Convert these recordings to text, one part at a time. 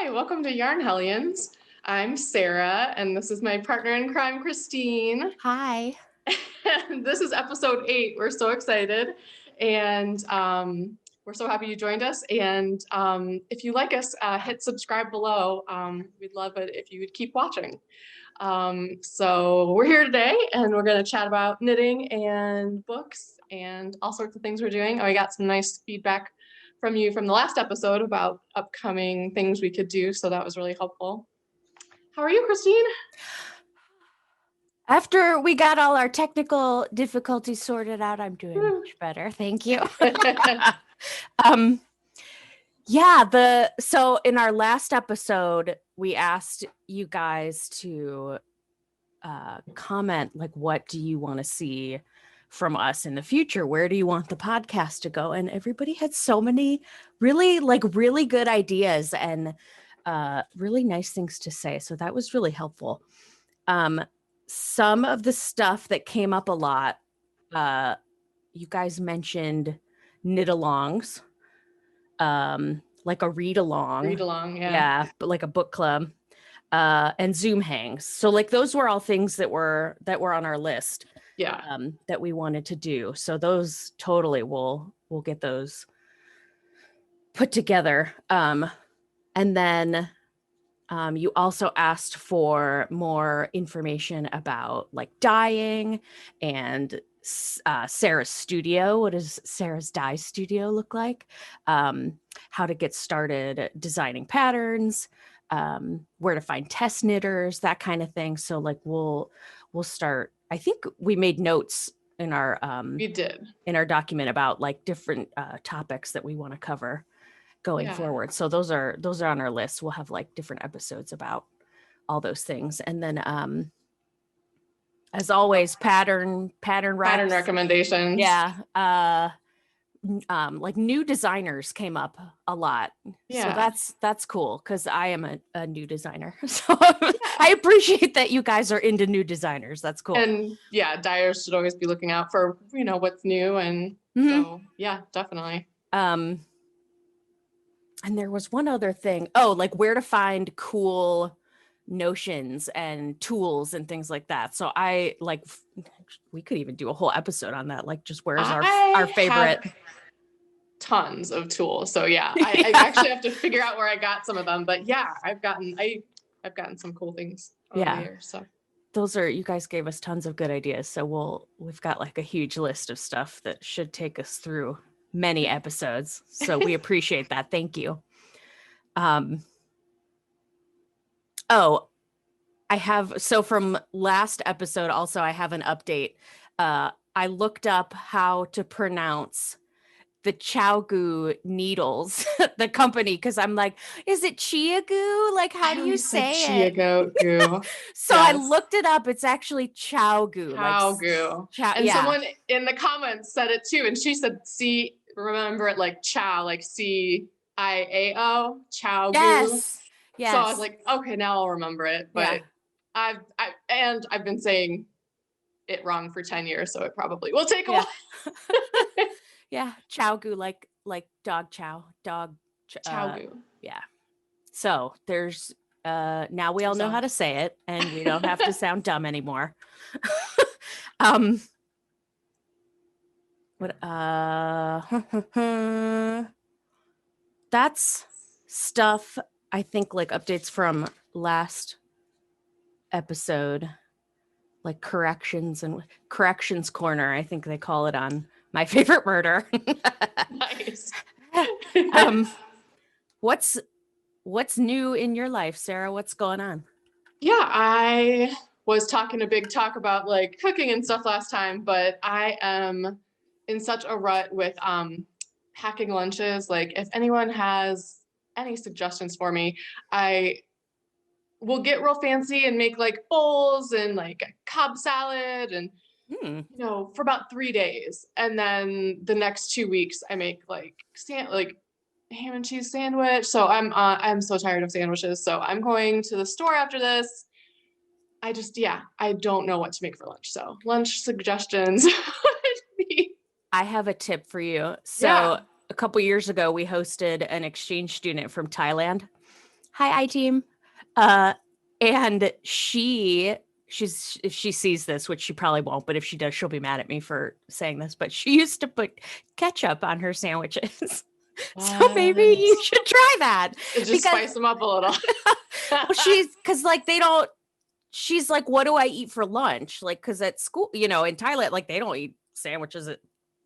Hi, welcome to Yarn Hellions. I'm Sarah, and this is my partner in crime, Christine. Hi. And this is episode 8. We're so excited, and we're so happy you joined us. And if you like us, hit subscribe below. We'd love it if you would keep watching. So we're here today, and we're going to chat about knitting and books and all sorts of things we're doing. We got some nice feedback from you from the last episode about upcoming things we could do, so that was really helpful. How are you, Christine? After we got all our technical difficulties sorted out, I'm doing much better. Thank you. So in our last episode, we asked you guys to comment, like, what do you want to see from us in the future? Where do you want the podcast to go? And everybody had so many really good ideas and really nice things to say. So that was really helpful. Some of the stuff that came up a lot, you guys mentioned knit-alongs, like a read-along. Read-along, yeah. Yeah, but like a book club, and Zoom hangs. So like those were all things that were on our list. Yeah. That we wanted to do. So those totally we'll get those put together. And then you also asked for more information about like dyeing and Sarah's studio. What does Sarah's dye studio look like? How to get started designing patterns, where to find test knitters, that kind of thing. So like we'll start. I think we made notes in our we did in our document about like different topics that we want to cover going forward. So those are on our list. We'll have like different episodes about all those things. And then as always, pattern recommendations. Yeah. Like new designers came up a lot. Yeah. So that's cool because I am a new designer. So I appreciate that you guys are into new designers. That's cool. And yeah, dyers should always be looking out for, what's new. And so, yeah, definitely. And there was one other thing. Oh, like where to find cool notions and tools and things like that. So I like, we could even do a whole episode on that. Like just where's our favorite. Tons of tools. So yeah, I actually have to figure out where I got some of them, but yeah, I've gotten some cool things over the years. So those are, you guys gave us tons of good ideas. So we've got like a huge list of stuff that should take us through many episodes. So we appreciate that. Thank you. So from last episode, also, I have an update. I looked up how to pronounce the Chiaogu needles, the company, because I'm like, is it Chiaogu? Like, how do you say it? Chiaogu. So yes. I looked it up. It's actually Chiaogu. Chiaogu. And someone in the comments said it too, and she said, remember it like Chow, like C-I-A-O, Chiaogu. Yes. So I was like, okay, now I'll remember it. But I've been saying it wrong for 10 years, so it probably will take a while. Yeah, Chiaogu, like dog chow, Chiaogu. Yeah. So there's now we all know how to say it, and we don't have to sound dumb anymore. That's stuff, I think, like updates from last episode, like corrections corner, I think they call it on My Favorite Murder. Nice. What's new in your life, Sarah? What's going on? Yeah, I was talking a big talk about like cooking and stuff last time, but I am in such a rut with packing lunches. Like if anyone has any suggestions for me, I will get real fancy and make like bowls and like a Cobb salad and for about 3 days. And then the next 2 weeks I make like ham and cheese sandwich. So I'm so tired of sandwiches. So I'm going to the store after this. I don't know what to make for lunch. So lunch suggestions. I have a tip for you. So a couple years ago, we hosted an exchange student from Thailand. Hi, I-team. And if she sees this, which she probably won't, but if she does, she'll be mad at me for saying this, but she used to put ketchup on her sandwiches. So maybe you should try that. Just spice them up a little. Well, because like she's like, what do I eat for lunch? Like, because at school, in Thailand, like they don't eat sandwiches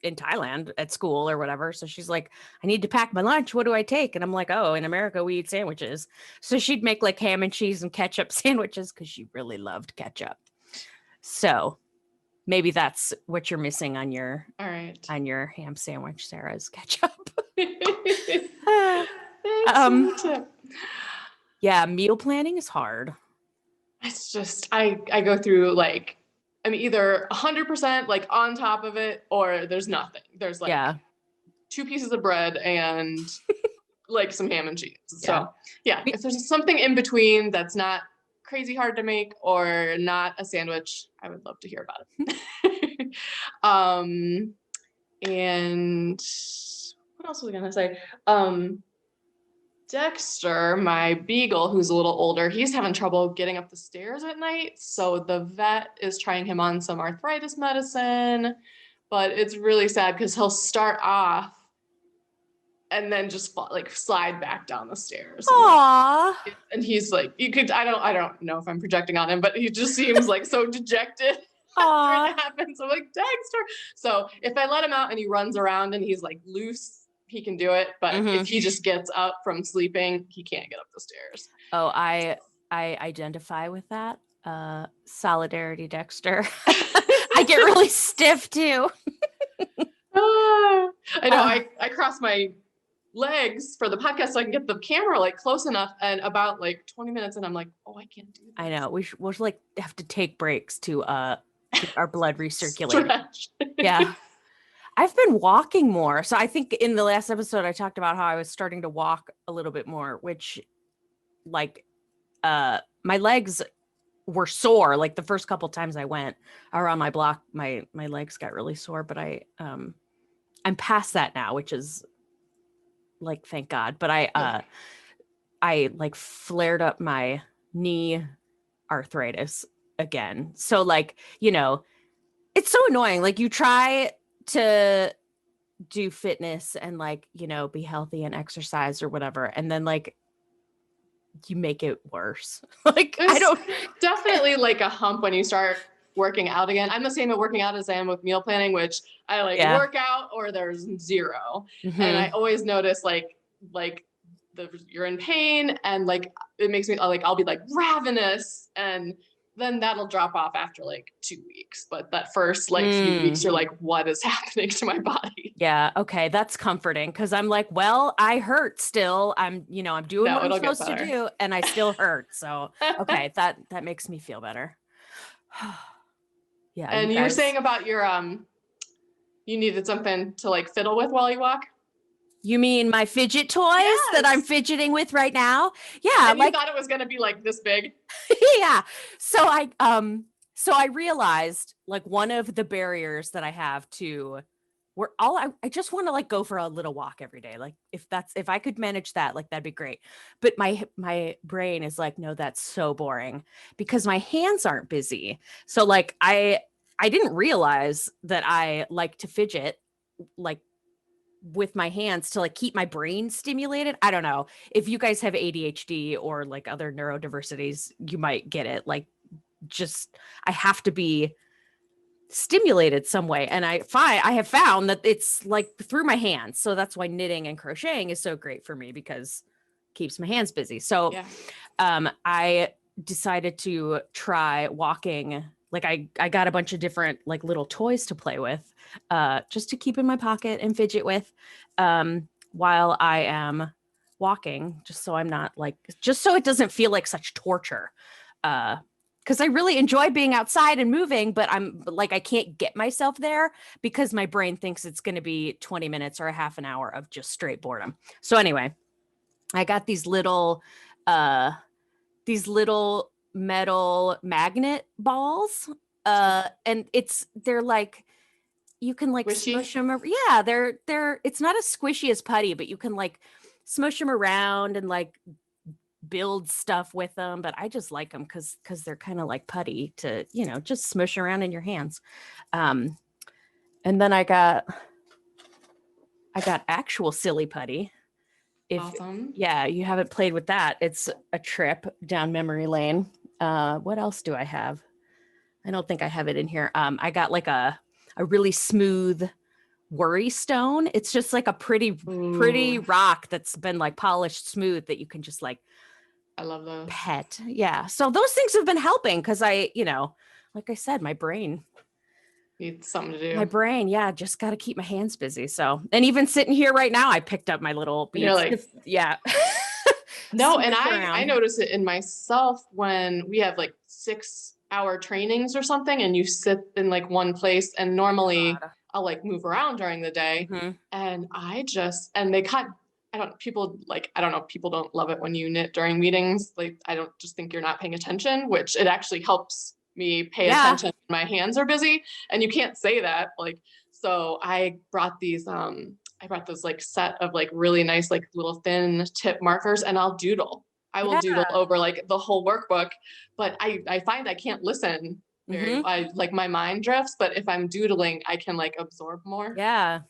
in Thailand at school or whatever. So she's like, I need to pack my lunch. What do I take? And I'm like, oh, in America, we eat sandwiches. So she'd make like ham and cheese and ketchup sandwiches because she really loved ketchup. So maybe that's what you're missing on your ham sandwich, Sarah, is ketchup. Yeah, meal planning is hard. It's just, I go through like, I'm either 100% like on top of it or there's nothing. There's like 2 pieces of bread and like some ham and cheese. So if there's something in between that's not crazy hard to make or not a sandwich, I would love to hear about it. And what else was I gonna say? Dexter, my beagle, who's a little older, he's having trouble getting up the stairs at night. So the vet is trying him on some arthritis medicine, but it's really sad because he'll start off and then just slide back down the stairs. Aww. And he's like, I don't know if I'm projecting on him, but he just seems like so dejected after it happens. I'm like, Dexter. So if I let him out and he runs around and he's like loose, he can do it, but if he just gets up from sleeping, he can't get up the stairs. Oh, I identify with that. Solidarity, Dexter. I get really stiff too. I know. I cross my legs for the podcast so I can get the camera like close enough, and about like 20 minutes and I'm like, oh, I can't do this. I know. We'll like have to take breaks to get our blood recirculated. Yeah. I've been walking more. So I think in the last episode, I talked about how I was starting to walk a little bit more, which like my legs were sore. Like the first couple times I went around my block, my legs got really sore, but I'm past that now, which is like, thank God. But I like flared up my knee arthritis again. So like, it's so annoying. Like you try to do fitness and like, be healthy and exercise or whatever. And then like you make it worse. Like there's definitely like a hump when you start working out again. I'm the same at working out as I am with meal planning, which I work out or there's 0. And I always notice you're in pain and like, it makes me like, I'll be like ravenous and then that'll drop off after like 2 weeks. But that first few weeks, you're like, what is happening to my body? Yeah. Okay. That's comforting. Cause I'm like, well, I hurt still. I'm doing what I'm supposed to do and I still hurt. So, okay. That makes me feel better. Yeah. And you were saying about your, you needed something to like fiddle with while you walk. You mean my fidget toys that I'm fidgeting with right now? Yeah. And you thought it was going to be like this big. Yeah. So I realized like one of the barriers that I have to I just want to like go for a little walk every day. Like if I could manage that, like that'd be great. But my brain is like, no, that's so boring because my hands aren't busy. So like I didn't realize that I like to fidget like with my hands to like keep my brain stimulated. I don't know if you guys have ADHD or like other neurodiversities, you might get it. Like just, I have to be stimulated some way. And I have found that it's like through my hands. So that's why knitting and crocheting is so great for me because it keeps my hands busy. So I decided to try walking. Like I got a bunch of different like little toys to play with, just to keep in my pocket and fidget with, while I am walking, just so I'm not like, just so it doesn't feel like such torture. Cause I really enjoy being outside and moving, but I'm like, I can't get myself there because my brain thinks it's going to be 20 minutes or a half an hour of just straight boredom. So anyway, I got these little metal magnet balls, and they're like, you can like smush them. Yeah, they're it's not as squishy as putty, but you can like smush them around and like build stuff with them, but I just like them because they're kind of like putty to, just smush around in your hands. And then I got actual silly putty. Awesome. Yeah, you haven't played with that, it's a trip down memory lane. What else do I have? I don't think I have it in here. I got like a really smooth worry stone. It's just like a pretty rock that's been like polished smooth that you can just like I love those. pet. Yeah. So those things have been helping because I, like I said, my brain needs something to do. My brain, yeah, just got to keep my hands busy. So, and even sitting here right now, I picked up my little beads. You're like, yeah. No, and I notice it in myself when we have like 6-hour trainings or something, and you sit in like one place, and normally I'll like move around during the day, and people don't love it when you knit during meetings. Like, I don't just think you're not paying attention, which it actually helps me pay attention. My hands are busy, and you can't say that. Like, so I brought these, this like set of like really nice, like little thin tip markers, and I'll doodle. I will doodle over like the whole workbook, but I find I can't listen very, like my mind drifts, but if I'm doodling, I can like absorb more. Yeah.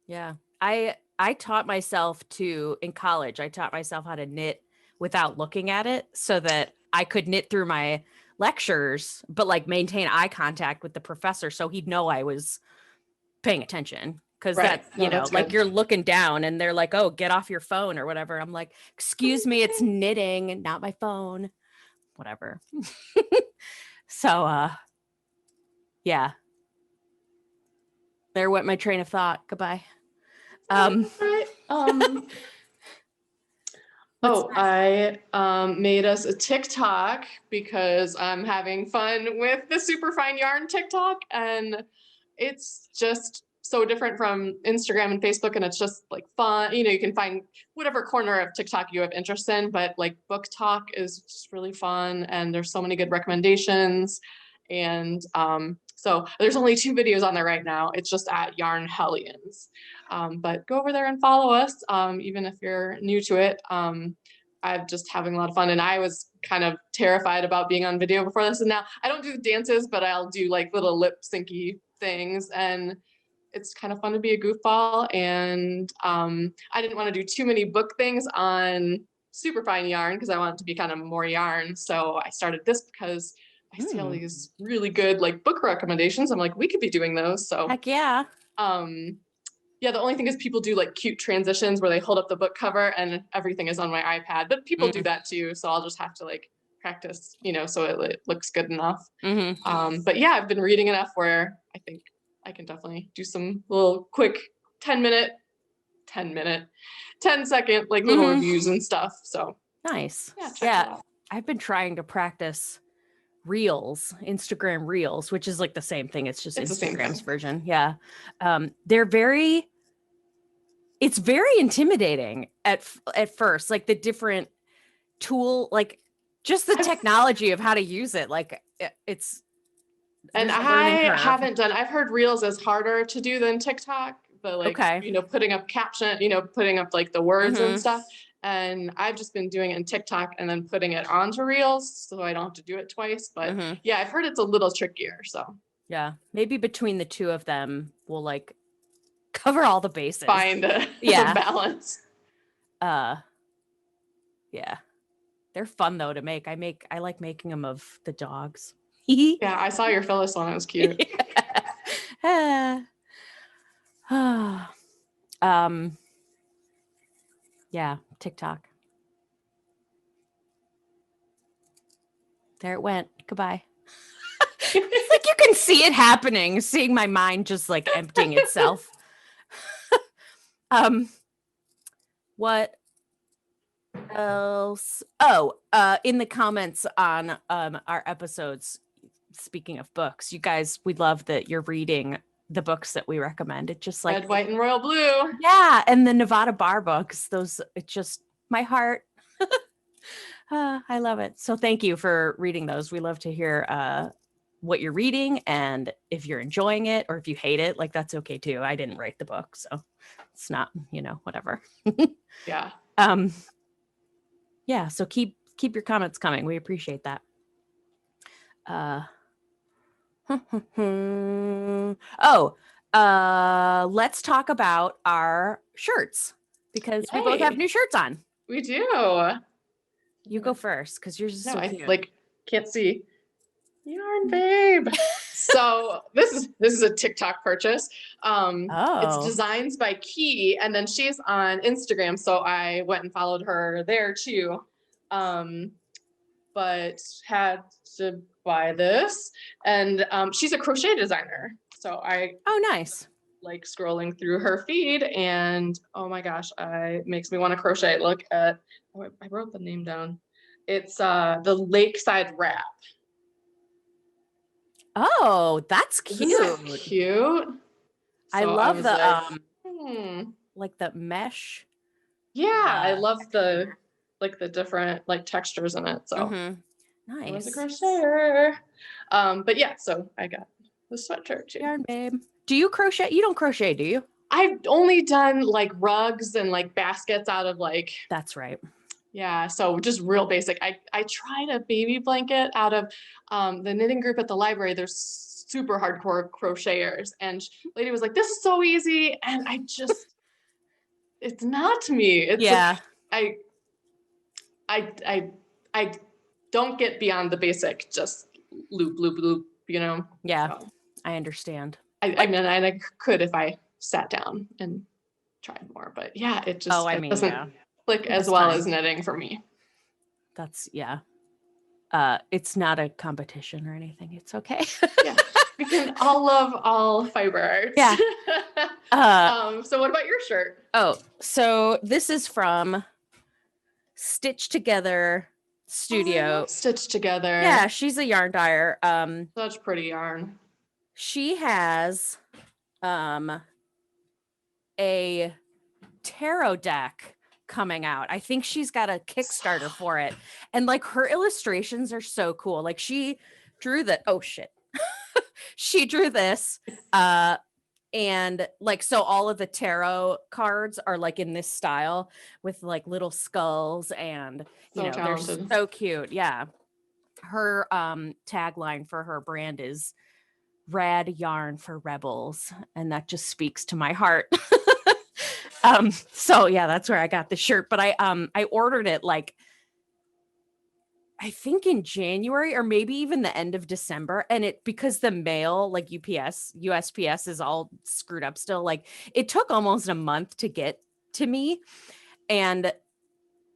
Yeah. I taught myself in college, I taught myself how to knit without looking at it so that I could knit through my lectures, but like maintain eye contact with the professor so he'd know I was paying attention. Because that's like you're looking down and they're like, oh, get off your phone or whatever. I'm like, excuse me, it's knitting and not my phone. Whatever. So, yeah. There went my train of thought. Goodbye. I made us a TikTok because I'm having fun with the Superfine Yarn TikTok, and it's just so different from Instagram and Facebook, and it's just like fun. You can find whatever corner of TikTok you have interest in, but like book talk is just really fun, and there's so many good recommendations. And so there's only 2 videos on there right now. It's just at Yarn Hellions. But go over there and follow us, even if you're new to it. I'm just having a lot of fun, and I was kind of terrified about being on video before this, and now I don't do dances, but I'll do like little lip syncy things, and it's kind of fun to be a goofball. And I didn't want to do too many book things on Superfine Yarn because I wanted to be kind of more yarn. So I started this because I see all these really good like book recommendations. I'm like, we could be doing those. So heck yeah. Yeah, the only thing is people do like cute transitions where they hold up the book cover and everything is on my iPad, but people do that too. So I'll just have to like practice, so it looks good enough. But yeah, I've been reading enough where I think I can definitely do some little quick 10-second like little reviews and stuff. So nice. Yeah. I've been trying to practice Instagram Reels, which is like the same thing. It's just Instagram's version. Yeah. It's very intimidating at first, like the different tool, like just the technology of how to use it. Like it's, and I've heard Reels is harder to do than TikTok, but like, putting up caption, putting up like the words and stuff. And I've just been doing it in TikTok and then putting it onto Reels so I don't have to do it twice. But yeah, I've heard it's a little trickier. So yeah, maybe between the 2 of them, we'll like cover all the bases. Find the balance. Yeah. They're fun though to make. I like making them of the dogs. Yeah, I saw your Phyllis one. It was cute. Yeah, TikTok. There it went. Goodbye. It's like you can see it happening, seeing my mind just like emptying itself. What else? In the comments on our episodes, speaking of books, you guys, we love that you're reading the books that we recommend. It just like Red, White, and Royal Blue. Yeah, and the Nevada Bar books. It's just my heart. I love it. So thank you for reading those. We love to hear what you're reading, and if you're enjoying it or if you hate it, like that's okay too. I didn't write the book, so it's not, whatever. Yeah. Yeah. So keep your comments coming. We appreciate that. Let's talk about our shirts because we both have Yay. new shirts on. We do. You go first because yours is No, so I cute. can't see. Yarn babe. So this is a TikTok purchase. It's Designs by Key, and then she's on Instagram, so I went and followed her there too. But had to buy this, and she's a crochet designer. So Nice. like scrolling through her feed, and oh my gosh, it makes me want to crochet. Look at, I wrote the name down. It's the Lakeside Wrap. Oh, that's cute. Isn't that cute? I So love the like, like the mesh. Yeah, I love the different like textures in it. So Nice. I was a crocheter. But yeah, so I got the sweatshirt too. Yarn babe. Do you crochet? You don't crochet, do you? I've only done like rugs and like baskets out of like. That's right. Yeah, so just real basic. I tried a baby blanket out of the knitting group at the library. There's super hardcore crocheters, and lady was like, "This is so easy," and I just, it's not me. It's like, I don't get beyond the basic, just loop, loop, loop. Yeah, so, I understand. I mean, I could if I sat down and tried more, but yeah, it just doesn't click as well as knitting for me. That's it's not a competition or anything. It's okay. Yeah, we can all love all fiber arts. Yeah. So what about your shirt? Oh, so this is from Stitch Together Studio. Stitch Together. Yeah, she's a yarn dyer. Such pretty yarn. She has a tarot deck coming out. I think she's got a Kickstarter for it. And like her illustrations are so cool. Like she drew she drew this. And like, so all of the tarot cards are like in this style with like little skulls and they're so cute. Yeah. Her tagline for her brand is "Rad Yarn for Rebels," and that just speaks to my heart. So yeah, that's where I got the shirt, but I ordered it like I think in January or maybe even the end of December, and because the mail, like USPS is all screwed up still, like it took almost a month to get to me. And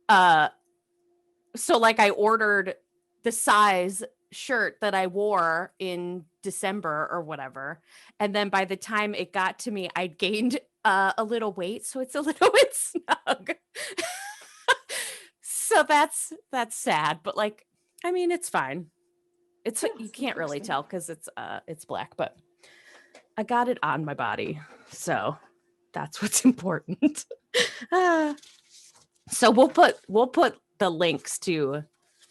so like I ordered the size shirt that I wore in December or whatever, and then by the time it got to me, I'd gained a little weight, so it's a little bit snug. So that's sad, but like, I mean, it's fine. It's you can't really tell because it's black, but I got it on my body, so that's what's important. So we'll put the links to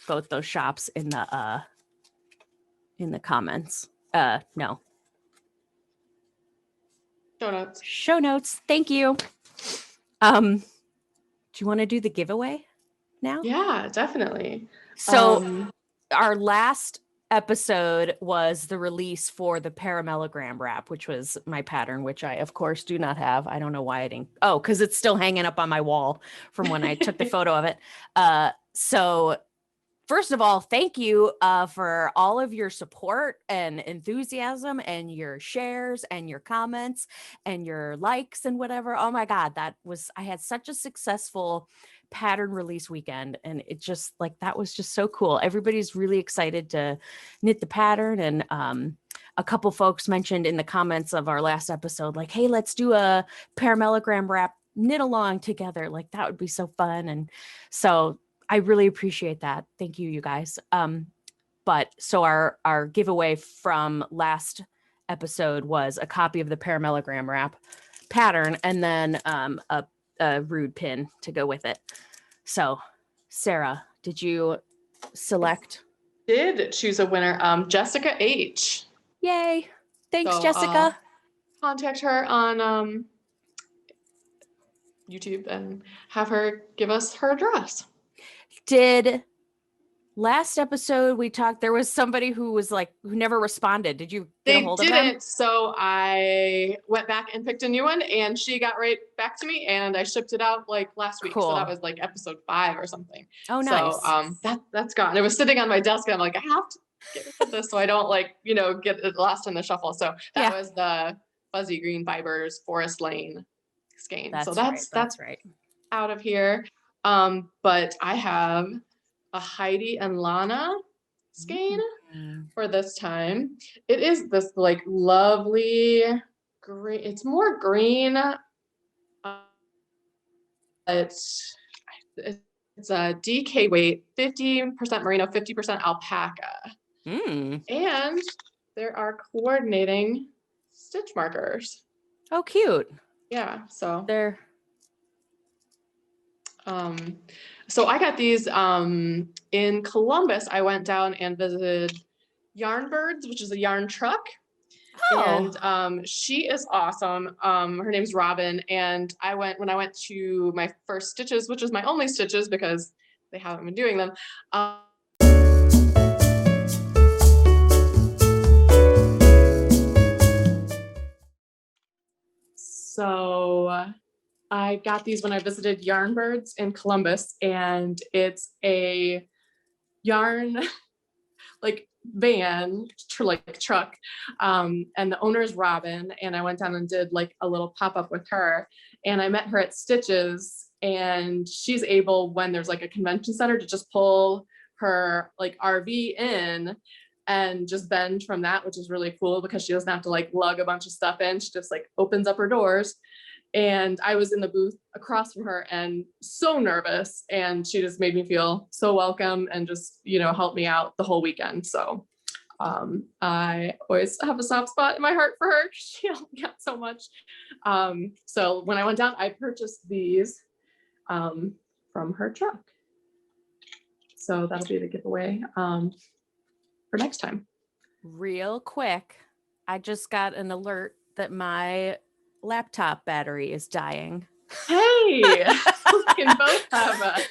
both those shops in the comments. No. Show notes. Thank you. Do you want to do the giveaway now? Yeah, definitely. So our last episode was the release for the Paramellogram Wrap, which was my pattern, which I of course do not have. I don't know why I didn't. Oh, because it's still hanging up on my wall from when I took the photo of it. So first of all, thank you for all of your support and enthusiasm and your shares and your comments and your likes and whatever. Oh my God, I had such a successful pattern release weekend, and it just like, that was just so cool. Everybody's really excited to knit the pattern. And a couple folks mentioned in the comments of our last episode, like, hey, let's do a Paramellogram Wrap knit along together. Like that would be so fun. And so I really appreciate that. Thank you, you guys. But so our giveaway from last episode was a copy of the Paramellogram Wrap pattern, and then a rude pin to go with it. So Sarah, did you select? Did choose a winner. Jessica H. Yay. Thanks, Jessica. Contact her on YouTube and have her give us her address. Did last episode we talked, there was somebody who was like, who never responded. Did you get a They hold of them? didn't, so I went back and picked a new one, and she got right back to me, and I shipped it out like last week. Cool. So that was like episode 5 or something. Oh, nice. So that's gone. It was sitting on my desk, and I'm like, I have to get rid of this so I don't like, get it lost in the shuffle. So that was the fuzzy green fibers Forest Lane skein. That's so right. That's right. Out of here. But I have a Heidi and Lana skein for this time. It is this like lovely green. It's more green. It's a DK weight, 50% merino, 50% alpaca. And there are coordinating stitch markers. Oh, cute. Yeah, so they're so I got these in Columbus. I went down and visited Yarn Birds, which is a yarn truck. Oh. And she is awesome. Her name's Robin. And when I went to my first stitches, which is my only stitches because they haven't been doing them. So I got these when I visited Yarn Birds in Columbus, and it's a yarn like van, truck. And the owner is Robin, and I went down and did like a little pop-up with her, and I met her at Stitches, and she's able, when there's like a convention center, to just pull her like RV in and just bend from that, which is really cool because she doesn't have to like lug a bunch of stuff in. She just like opens up her doors. And I was in the booth across from her and so nervous, and she just made me feel so welcome and just, helped me out the whole weekend. So I always have a soft spot in my heart for her. She helped me out so much. So when I went down, I purchased these from her truck. So that'll be the giveaway for next time. Real quick, I just got an alert that my laptop battery is dying. Hey, we can both have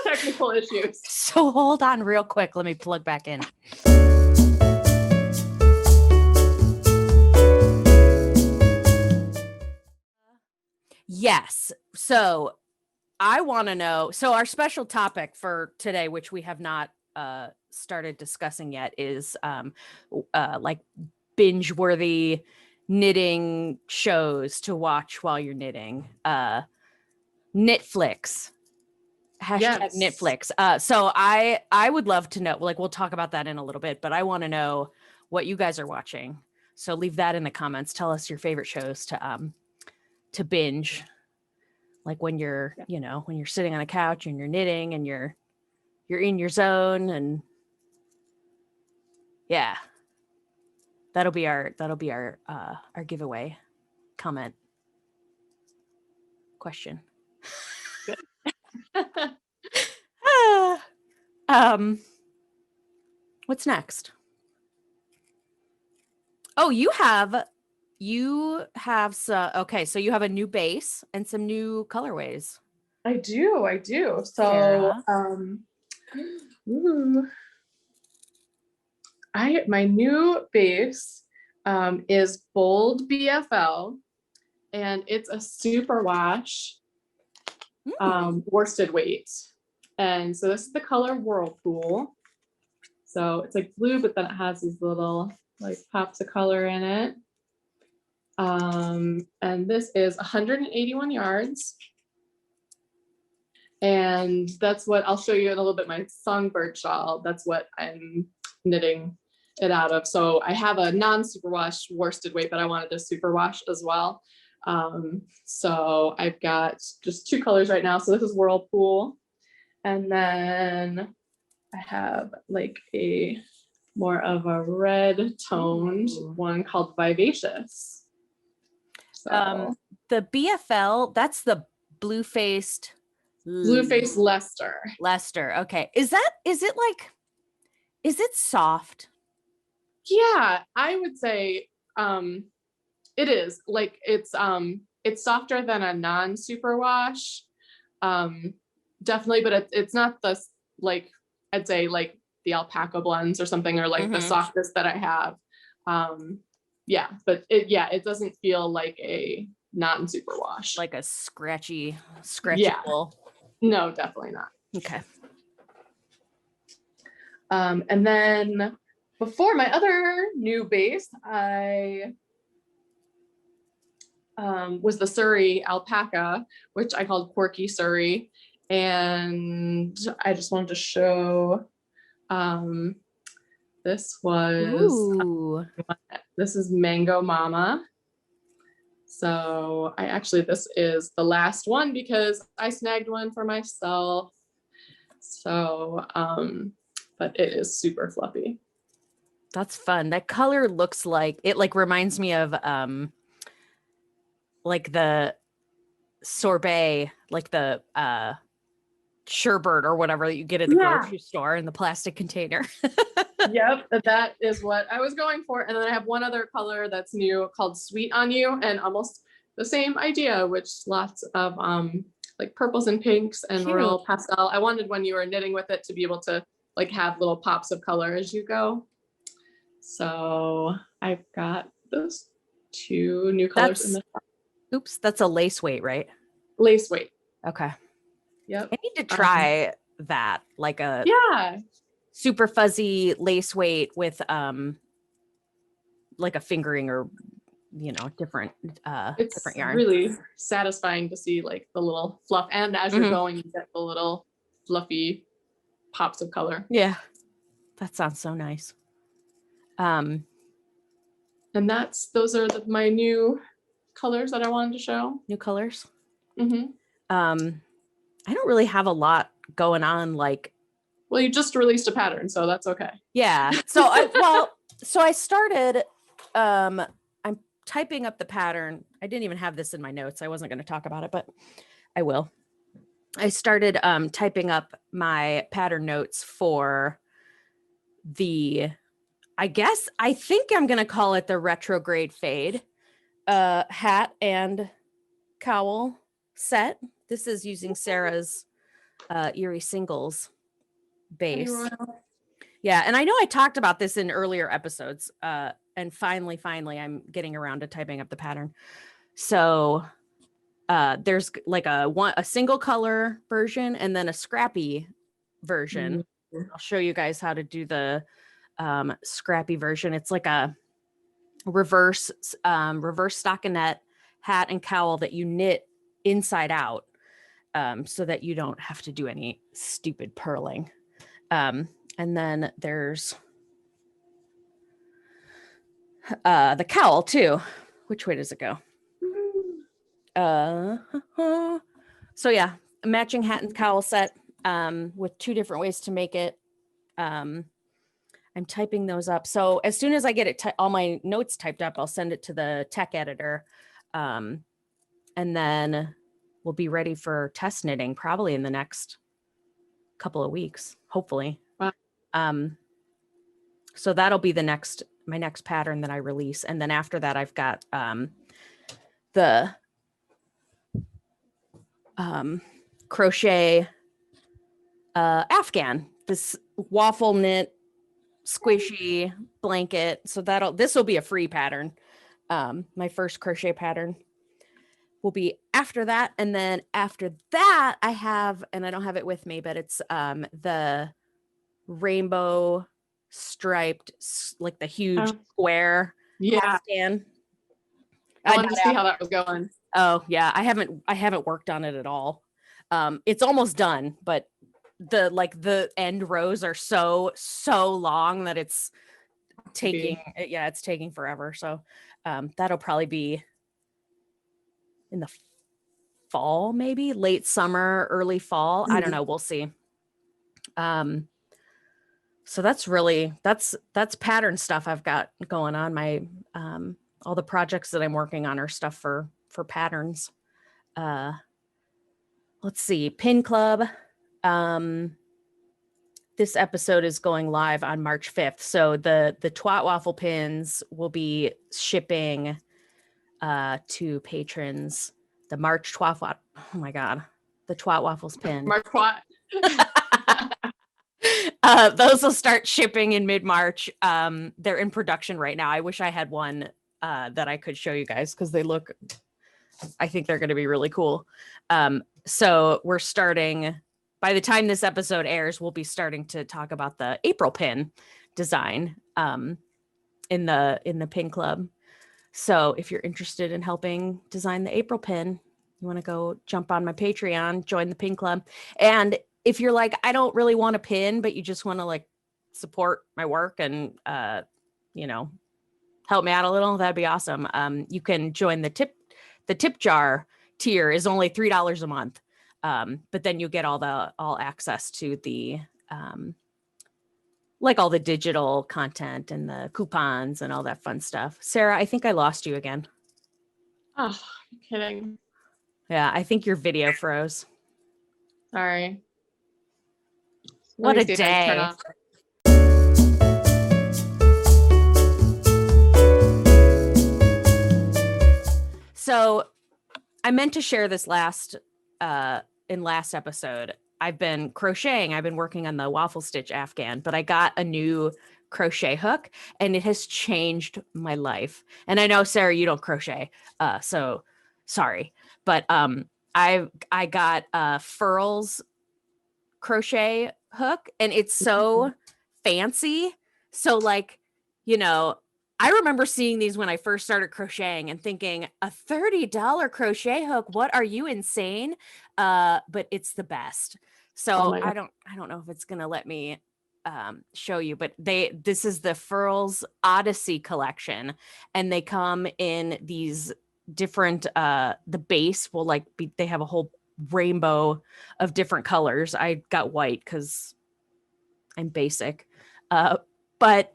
technical issues. So hold on real quick. Let me plug back in. Yes. So I want to know. So our special topic for today, which we have not started discussing yet, is like binge-worthy knitting shows to watch while you're knitting. Knitflix. Hashtag Knitflix. So I would love to know, like, we'll talk about that in a little bit, but I want to know what you guys are watching. So leave that in the comments. Tell us your favorite shows to binge, like when you're, when you're sitting on a couch and you're knitting and you're in your zone. And yeah, that'll be our giveaway comment question. What's next? Oh, you have some, okay, so you have a new base and some new colorways. I do. So my new base is Bold BFL, and it's a superwash worsted weight. And so this is the color Whirlpool. So it's like blue, but then it has these little like pops of color in it. And this is 181 yards. And that's what I'll show you in a little bit. My songbird shawl, that's what I'm knitting it out of. So I have a non-superwash worsted weight, but I wanted a superwash as well. So I've got just 2 colors right now. So this is Whirlpool. And then I have like a more of a red toned one called Vivacious. So, the BFL, that's the blue-faced Leicester. Okay. Is it soft? Yeah, I would say it is. Like it's softer than a non-superwash. Definitely, but it's not the like, I'd say like the alpaca blends or something, or like the softest that I have. Yeah, but it doesn't feel like a non-superwash. Like a scratchy Yeah. wool. No, definitely not. Okay. And then before my other new base, I was the Surrey Alpaca, which I called Quirky Surrey. And I just wanted to show, this is Mango Mama. So this is the last one because I snagged one for myself. So, but it is super fluffy. That's fun. That color looks like, it like reminds me of like the sorbet, like the sherbet or whatever that you get at the grocery store in the plastic container. Yep, that is what I was going for. And then I have one other color that's new called Sweet on You, and almost the same idea, which lots of like purples and pinks and real pastel. I wanted when you were knitting with it to be able to like have little pops of color as you go. So I've got those two new colors in the top. Oops, that's a lace weight, right? Lace weight. Okay. Yep. I need to try that, like a super fuzzy lace weight with like a fingering or different different yarn. It's really satisfying to see like the little fluff, and as you're going you get the little fluffy pops of color. Yeah, that sounds so nice. And those are my new colors that I wanted to show. New colors. I don't really have a lot going on, like, well, you just released a pattern, so that's okay. Yeah. So I started I'm typing up the pattern. I didn't even have this in my notes. I wasn't going to talk about it, but I will. I started typing up my pattern notes for I think I'm going to call it the retrograde fade hat and cowl set. This is using Sarah's Eerie Singles base. Yeah, and I know I talked about this in earlier episodes, and finally, I'm getting around to typing up the pattern. So there's like a single color version and then a scrappy version. I'll show you guys how to do the scrappy version. It's like a reverse stockinette hat and cowl that you knit inside out, so that you don't have to do any stupid purling. And then there's the cowl too. Which way does it go? So yeah, a matching hat and cowl set with two different ways to make it. I'm typing those up. So as soon as I get it, all my notes typed up, I'll send it to the tech editor. And then we'll be ready for test knitting probably in the next couple of weeks, hopefully. Wow. So that'll be my next pattern that I release. And then after that, I've got the crochet Afghan, this waffle knit squishy blanket. So this will be a free pattern. My first crochet pattern will be after that. And then after that I have, and I don't have it with me, but it's the rainbow striped, like the huge square. Yeah. Stand. I wanted to see how that was going. Oh yeah. I haven't worked on it at all. It's almost done, but the end rows are so long that it's taking forever. So that'll probably be in the fall, maybe late summer, early fall. I don't know. We'll see. So that's pattern stuff I've got going on. My all the projects that I'm working on are stuff for patterns. Let's see, Pin Club. This episode is going live on March 5th. So the Twat Waffle pins will be shipping to patrons. The March Twat, oh my God, the Twat Waffles pin. March Twat. Those will start shipping in mid-March. They're in production right now. I wish I had one that I could show you guys because I think they're going to be really cool. So we're starting, by the time this episode airs, we'll be starting to talk about the April pin design in the pin club. So if you're interested in helping design the April pin, you want to go jump on my Patreon, join the pin club. And if you're like, I don't really want a pin, but you just want to like support my work and, help me out a little, that'd be awesome. You can join the tip jar tier is only $3 a month. But then you get all access to the, like all the digital content and the coupons and all that fun stuff. Sarah, I think I lost you again. Oh, I'm kidding. Yeah, I think your video froze. Sorry. What a day. So I meant to share this last episode. I've been crocheting. I've been working on the waffle stitch Afghan, but I got a new crochet hook and it has changed my life. And I know, Sarah, you don't crochet, so sorry. But I got a Furls crochet hook and it's so fancy. So like, I remember seeing these when I first started crocheting and thinking a $30 crochet hook. What are you, insane? But it's the best. So I don't know if it's going to let me show you, but this is the Furls Odyssey collection and they come in these different, the base will they have a whole rainbow of different colors. I got white because I'm basic. But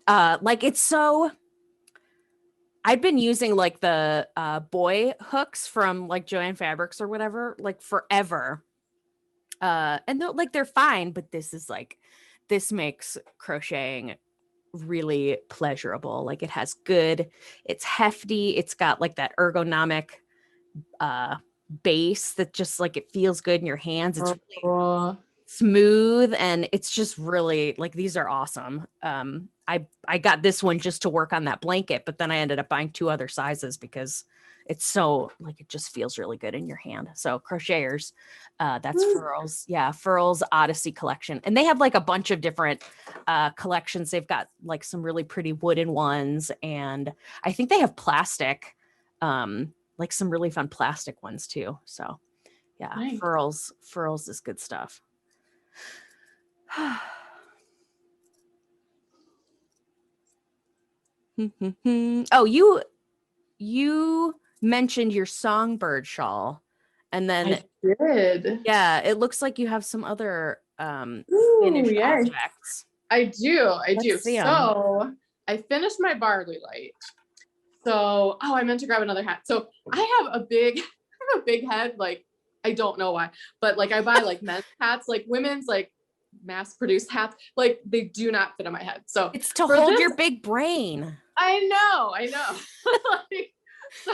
it's so, I've been using like the boy hooks from like Joann Fabrics or whatever, like forever. And they're fine, but this makes crocheting really pleasurable. Like it's hefty. It's got like that ergonomic base that just like it feels good in your hands. It's really smooth and it's just really like, these are awesome. I got this one just to work on that blanket, but then I ended up buying 2 other sizes because it's so like, it just feels really good in your hand. So crocheters, that's Furls. Yeah. Furls Odyssey collection. And they have like a bunch of different collections. They've got like some really pretty wooden ones. And I think they have plastic, like some really fun plastic ones too. So yeah, nice. Furls is good stuff. Oh, you mentioned your songbird shawl, and then I did. Yeah, it looks like you have some other finished objects. I do. So I finished my barley light. So I meant to grab another hat. So I have a big head. Like, I don't know why, but like I buy like men's hats, like women's like mass-produced hats. Like they do not fit on my head. So it's to hold your big brain. I know. Like, so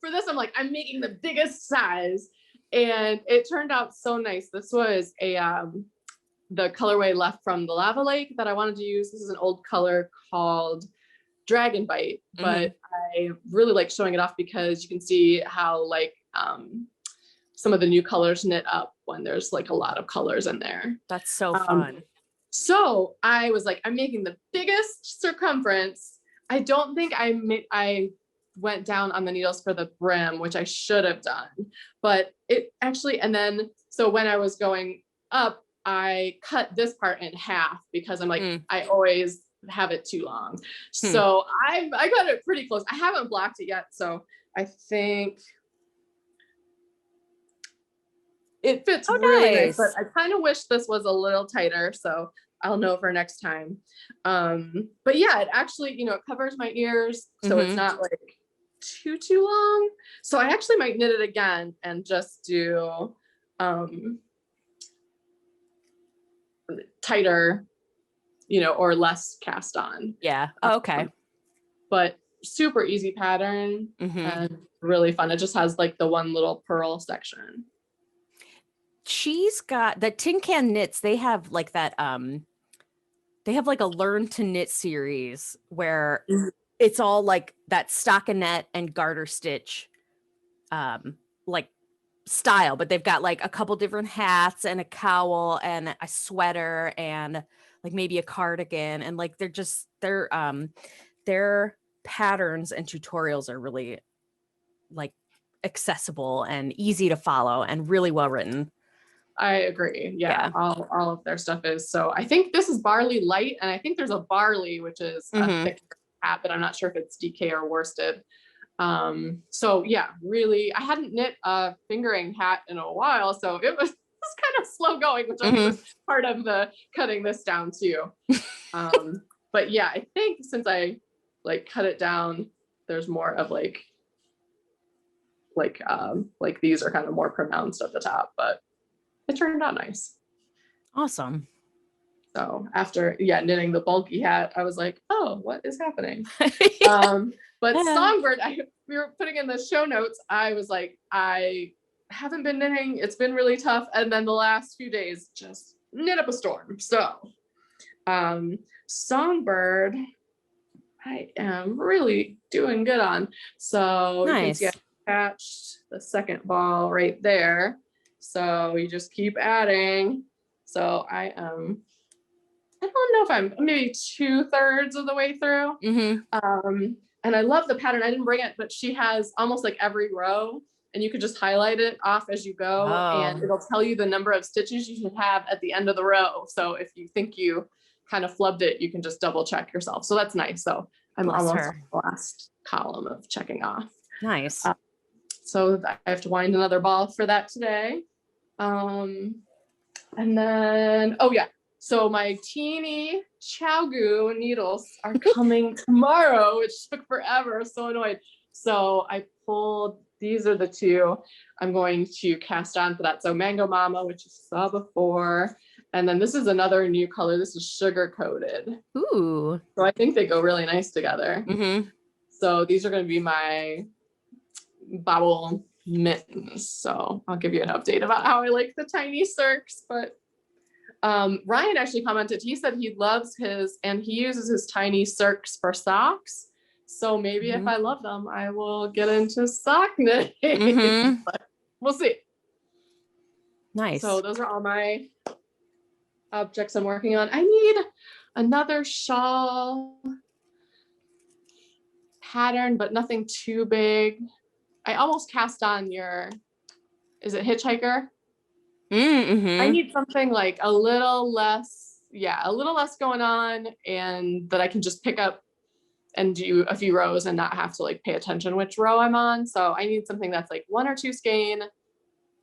for this, I'm like, I'm making the biggest size, and it turned out so nice. This was the colorway left from the lava lake that I wanted to use. This is an old color called Dragon Bite, but I really like showing it off because you can see how like some of the new colors knit up when there's like a lot of colors in there. That's so fun. So I was like, I'm making the biggest circumference. I don't think I went down on the needles for the brim, which I should have done, but it actually, and then, so when I was going up, I cut this part in half because I'm like, I always have it too long. So I got it pretty close. I haven't blocked it yet. So I think it fits really nice, but I kind of wish this was a little tighter. So I'll know for next time. But yeah, it actually, it covers my ears. So it's not like too long. So I actually might knit it again and just do tighter, or less cast on. Yeah. Okay. But super easy pattern and really fun. It just has like the one little pearl section. she's got the Tin Can Knits. They have like that. They have like a learn to knit series where it's all like that stockinette and garter stitch, like style, but they've got like a couple different hats and a cowl and a sweater and like maybe a cardigan, and like their patterns and tutorials are really like accessible and easy to follow and really well written. I agree. Yeah. All of their stuff is. So I think this is Barley Light, and I think there's a Barley, which is a thick hat, but I'm not sure if it's DK or worsted. So yeah, really, I hadn't knit a fingering hat in a while, so it was kind of slow going, which was part of the cutting this down too. But yeah, I think since I like cut it down, there's more of like these are kind of more pronounced at the top, but it turned out nice. Awesome. So after knitting the bulky hat, I was like, oh, what is happening? But Songbird, we were putting in the show notes. I was like, I haven't been knitting. It's been really tough. And then the last few days just knit up a storm. So Songbird, I am really doing good on. So nice. You can see I attached the second ball right there. So you just keep adding. So I don't know if I'm maybe 2/3 of the way through. And I love the pattern. I didn't bring it, but she has almost like every row, and you could just highlight it off as you go, and it'll tell you the number of stitches you should have at the end of the row. So if you think you kind of flubbed it, you can just double check yourself. So that's nice. So I'm almost on the last column of checking off. Nice. So I have to wind another ball for that today. And then, so my teeny Chow-Goo needles are coming tomorrow, which took forever. So annoyed. So I pulled, these are the two I'm going to cast on for that. So Mango Mama, which you saw before. And then this is another new color. This is sugar coated. Ooh. So I think they go really nice together. So these are going to be my Bobble Mittens. So I'll give you an update about how I like the tiny circs, but Ryan actually commented, he said he loves his, and he uses his tiny circs for socks. So maybe if I love them, I will get into sock knitting. But we'll see. Nice. So those are all my objects I'm working on. I need another shawl pattern, but nothing too big. I almost cast on is it Hitchhiker? I need something like a little less going on, and that I can just pick up and do a few rows and not have to like pay attention which row I'm on. So I need something that's like 1 or 2 skein,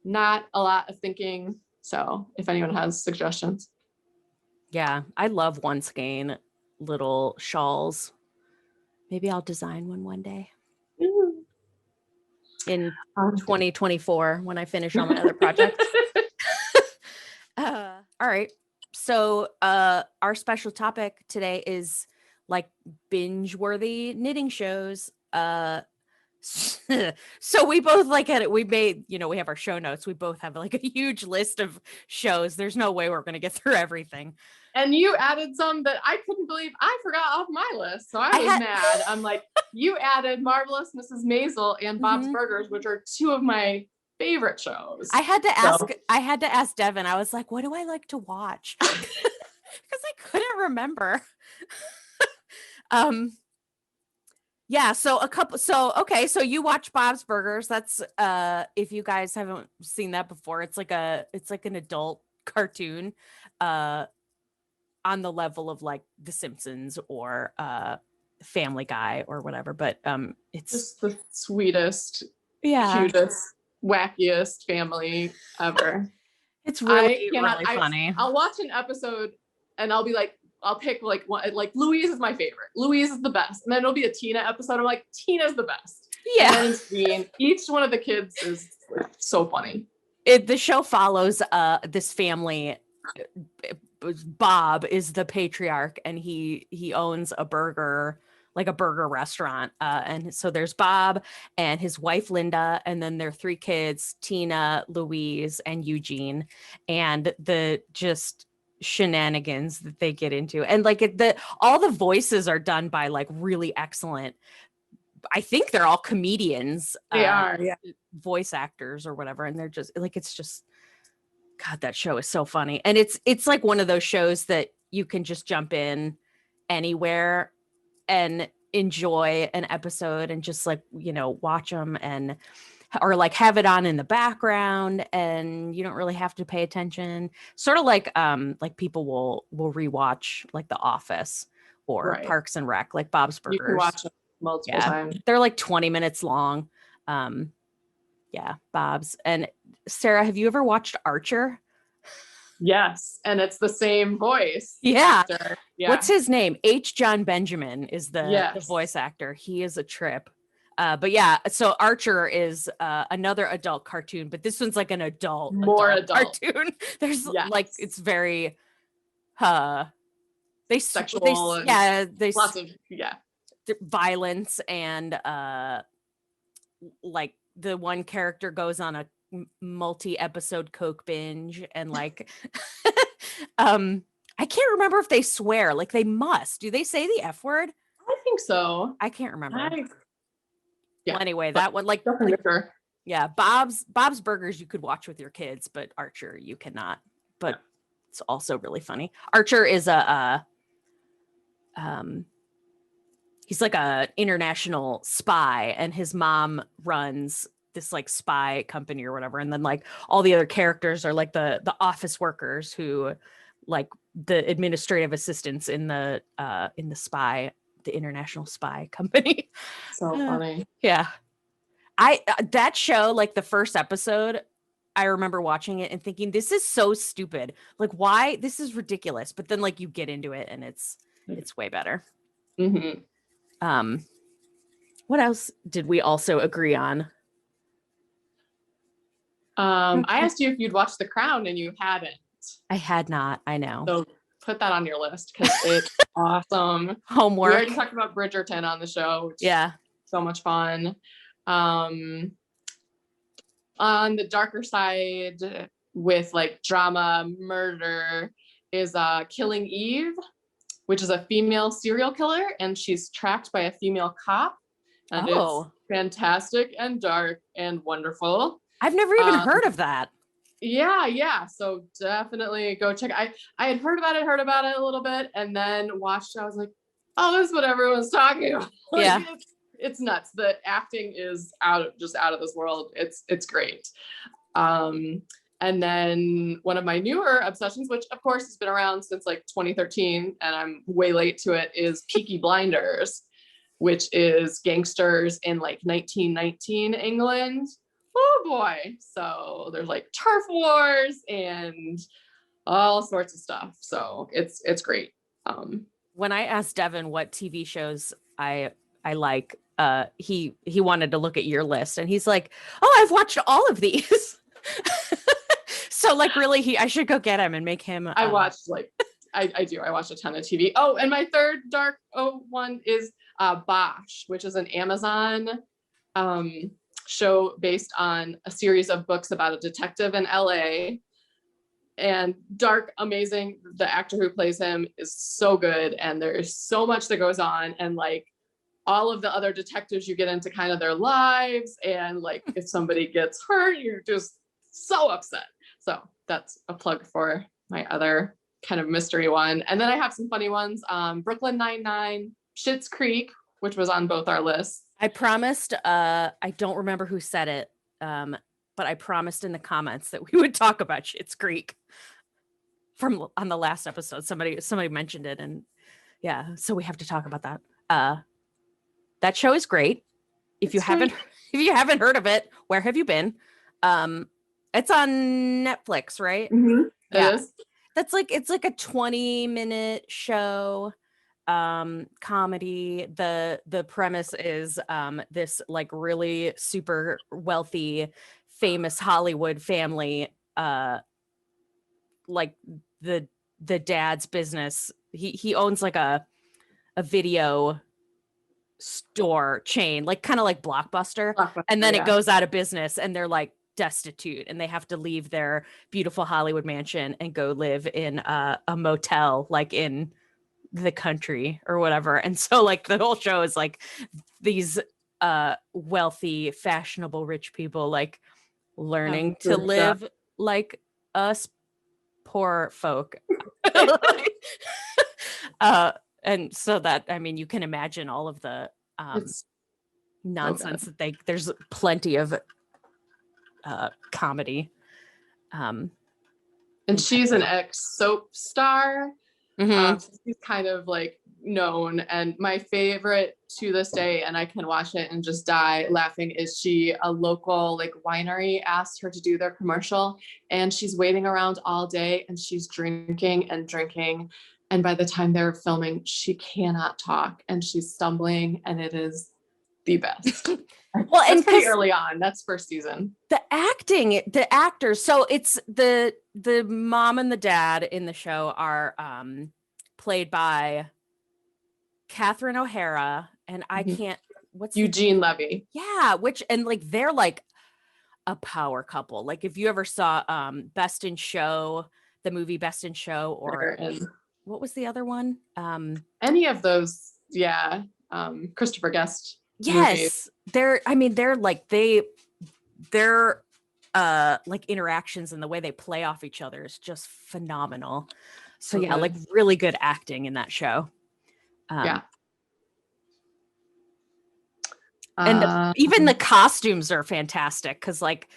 not a lot of thinking. So if anyone has suggestions. Yeah, I love 1 skein little shawls. Maybe I'll design one day. In 2024 when I finish all my other projects. All right. So our special topic today is like binge-worthy knitting shows. So we both like at it. We made, we have our show notes. We both have like a huge list of shows. There's no way we're going to get through everything. And you added some that I couldn't believe I forgot off my list. So I was mad. I'm like, you added Marvelous Mrs. Maisel and Bob's Burgers, which are 2 of my favorite shows. I had to ask Devin. I was like, what do I like to watch? Because I couldn't remember. Yeah, so so you watch Bob's Burgers. That's if you guys haven't seen that before, it's like an adult cartoon on the level of like The Simpsons or Family Guy or whatever, but it's just the sweetest, cutest, wackiest family ever. It's really funny. I'll watch an episode and I'll be like, I'll pick like one, like Louise is my favorite. Louise is the best. And then it'll be a Tina episode. I'm like, Tina's the best. Yeah. And each one of the kids is like, so funny. The show follows this family. Bob is the patriarch, and he owns a burger like a burger restaurant. And so there's Bob and his wife, Linda, and then their 3 kids, Tina, Louise, and Eugene, and the just shenanigans that they get into. And like all the voices are done by like really excellent, I think they're all comedians. They are, yeah. Voice actors or whatever. And they're just like, it's just, God, that show is so funny. And it's like one of those shows that you can just jump in anywhere and enjoy an episode and just like, you know, watch them or like have it on in the background and you don't really have to pay attention. Sort of like people will rewatch like The Office or Parks and Rec, like Bob's Burgers. You can watch them multiple times. They're like 20 minutes long. Bob's. And Sarah, have you ever watched Archer? Yes, and it's the same voice. Yeah. Actor. Yeah. What's his name? H. John Benjamin is the voice actor. He is a trip. But yeah, so Archer is another adult cartoon, but this one's like an adult cartoon. There's like, it's very sexual. They lots of violence and like the one character goes on a multi-episode coke binge and like I can't remember if they swear. Like they must. Do they say the F word? I think so. I can't remember. Yeah. Well, anyway, that one like sure. Yeah, Bob's Burgers you could watch with your kids, but Archer you cannot. But it's also really funny. Archer is he's like a international spy, and his mom runs this like spy company or whatever, and then like all the other characters are like the office workers who like the administrative assistants in the international spy company. So funny. Yeah. That show, like the first episode, I remember watching it and thinking, this is so stupid. Like, why? This is ridiculous. But then like you get into it and it's way better. Mm-hmm. What else did we also agree on? I asked you if you'd watched The Crown and you hadn't. I had not. I know. So put that on your list because it's awesome. Homework. We already talked about Bridgerton on the show. Which is so much fun. On the darker side with like drama, murder is Killing Eve, which is a female serial killer, and she's tracked by a female cop. And it's fantastic and dark and wonderful. I've never even heard of that. Yeah. So definitely go check. I had heard about it a little bit and then watched it. I was like, oh, this is what everyone's talking about. Like, it's nuts. The acting is out of this world. It's great. And then one of my newer obsessions, which of course has been around since like 2013, and I'm way late to it, is Peaky Blinders, which is gangsters in like 1919 England. Oh boy. So there's like turf wars and all sorts of stuff. So it's great. When I asked Devin what TV shows I like, he wanted to look at your list and he's like, oh, I've watched all of these. So like really I should go get him and make him. I watched like, I do. I watched a ton of TV. Oh, and my third dark one is Bosch, which is an Amazon show based on a series of books about a detective in LA. And dark, amazing. The actor who plays him is so good, and there's so much that goes on, and like all of the other detectives, you get into kind of their lives, and like if somebody gets hurt, you're just so upset. So that's a plug for my other kind of mystery one. And then I have some funny ones. Brooklyn Nine-Nine, Schitt's Creek, which was on both our lists. I promised, I don't remember who said it, but I promised in the comments that we would talk about Schitt's Creek on the last episode. Somebody mentioned it, and yeah, so we have to talk about that. That show is great. If you haven't heard of it, where have you been? It's on Netflix, right? Mm-hmm. Yeah. It's like a 20-minute show. Comedy. The premise is this like really super wealthy famous Hollywood family, like the dad's business, he owns like a video store chain, like kind of like Blockbuster. Blockbuster, And then it yeah. goes out of business and they're like destitute and they have to leave their beautiful Hollywood mansion and go live in a motel like in the country or whatever. And so like the whole show is like these wealthy, fashionable, rich people like learning to live like us poor folk. And so that, I mean, you can imagine all of the nonsense that there's plenty of comedy. And she's an ex-soap star. So she's kind of like known, and my favorite to this day, and I can watch it and just die laughing, is a local like winery asked her to do their commercial, and she's waiting around all day and she's drinking and drinking, and by the time they're filming she cannot talk and she's stumbling, and it is the best. Well, and pretty early on, that's first season. The actors, so it's the mom and the dad in the show are played by Catherine O'Hara and I can't Eugene Levy. Yeah, and like they're like a power couple. Like if you ever saw Best in Show, the movie Best in Show, or what was the other one? Any of those, yeah. Christopher Guest. Yes, movies. They're like their like interactions and the way they play off each other is just phenomenal. So yeah, like really good acting in that show. Yeah. And even the costumes are fantastic because like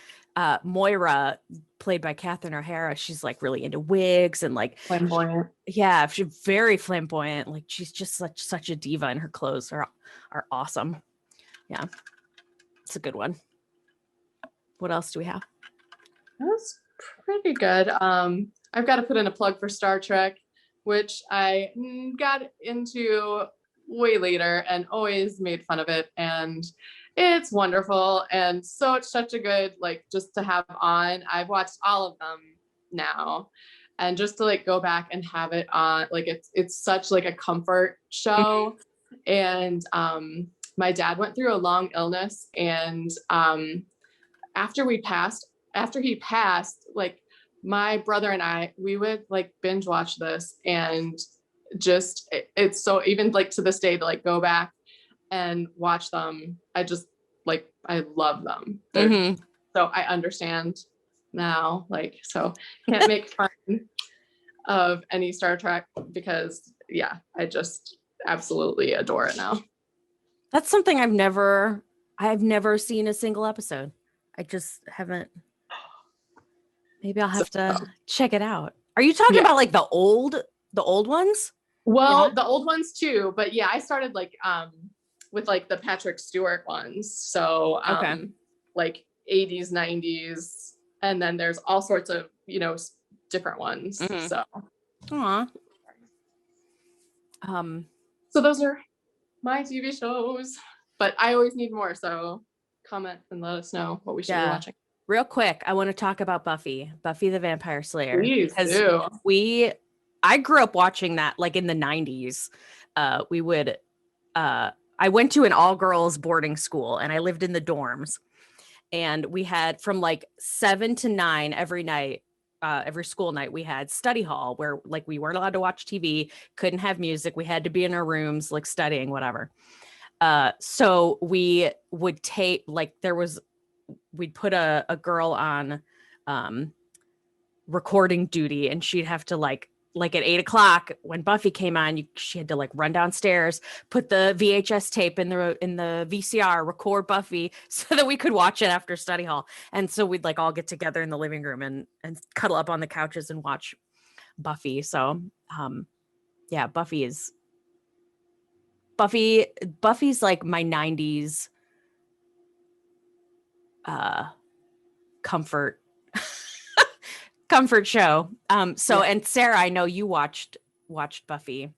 Moira, played by Catherine O'Hara, she's like really into wigs and like flamboyant. Yeah, she's very flamboyant. Like she's just such a diva, and her clothes are awesome. Yeah, it's a good one. What else do we have? That's pretty good. I've got to put in a plug for Star Trek, which I got into way later and always made fun of it, and it's wonderful and such a good like just to have on. I've watched all of them now, and just to like go back and have it on, like it's such like a comfort show. And my dad went through a long illness, and after he passed, like my brother and I, we would like binge watch this, and just it's so, even like to this day, to like go back and watch them, I love them. So I understand now, like, so can't make fun of any Star Trek because yeah, I just absolutely adore it now. That's something I've never seen a single episode. I just haven't. Maybe I'll have to check it out. Are you talking about like the old ones? Well, the old ones too, but yeah, I started like with like the Patrick Stewart ones. So like 80s, 90s, and then there's all sorts of, different ones. So so those are my TV shows, but I always need more, so comment and let us know what we should be watching. Real quick, I want to talk about Buffy the Vampire Slayer. Please do. I grew up watching that like in the 90s. I went to an all-girls boarding school and I lived in the dorms, and we had from like 7 to 9 every night, every school night, we had study hall where like we weren't allowed to watch TV, couldn't have music. We had to be in our rooms, like studying, whatever. So we would take like we'd put a girl on recording duty, and she'd have to like at 8:00 when Buffy came on, she had to like run downstairs, put the VHS tape in the VCR, record Buffy so that we could watch it after study hall. And so we'd like all get together in the living room and cuddle up on the couches and watch Buffy. So yeah, Buffy's like my 90s comfort show. And Sarah, I know you watched Buffy.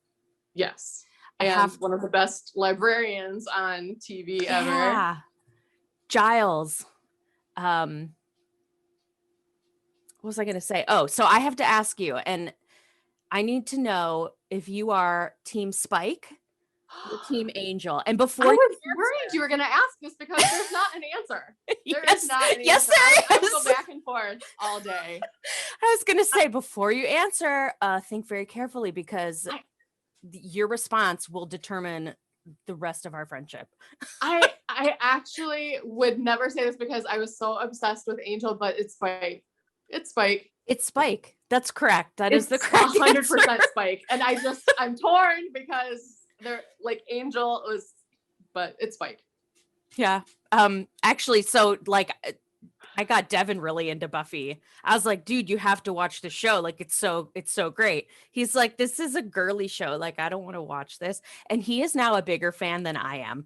Yes. And one of the best librarians on TV ever. Giles. What was I going to say? Oh, so I have to ask you, and I need to know if you are Team Spike We're Team Angel. And I before was worried you were going to ask this because there's not an answer. There is not an yes, answer. there I is. go back and forth all day. I was going to say, before you answer, think very carefully because your response will determine the rest of our friendship. I actually would never say this because I was so obsessed with Angel, but it's Spike. It's Spike. It's Spike. That's correct. That is the correct 100% answer. Spike. And I'm torn because they're like Angel was, but it's Spike. Yeah. Actually, so like I got Devin really into Buffy. I was like, dude, you have to watch the show. Like it's so great. He's like, this is a girly show. Like, I don't want to watch this. And he is now a bigger fan than I am.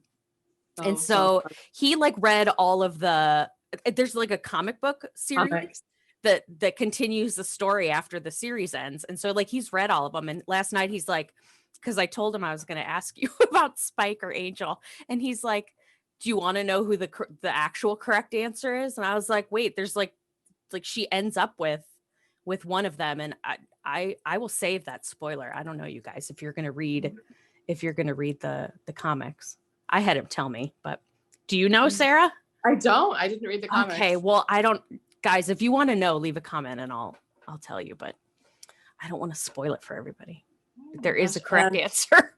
Oh, and so he like read all of there's like a comic book series that continues the story after the series ends. And so like he's read all of them. And last night he's like, because I told him I was going to ask you about Spike or Angel. And he's like, do you want to know who the actual correct answer is? And I was like, wait, there's like she ends up with one of them. And I will save that spoiler. I don't know, you guys, if you're going to read the comics. I had him tell me, but do you know, Sarah? I don't. I didn't read the comics. Okay, well, I don't. Guys, if you want to know, leave a comment and I'll tell you, but I don't want to spoil it for everybody. There is a correct answer.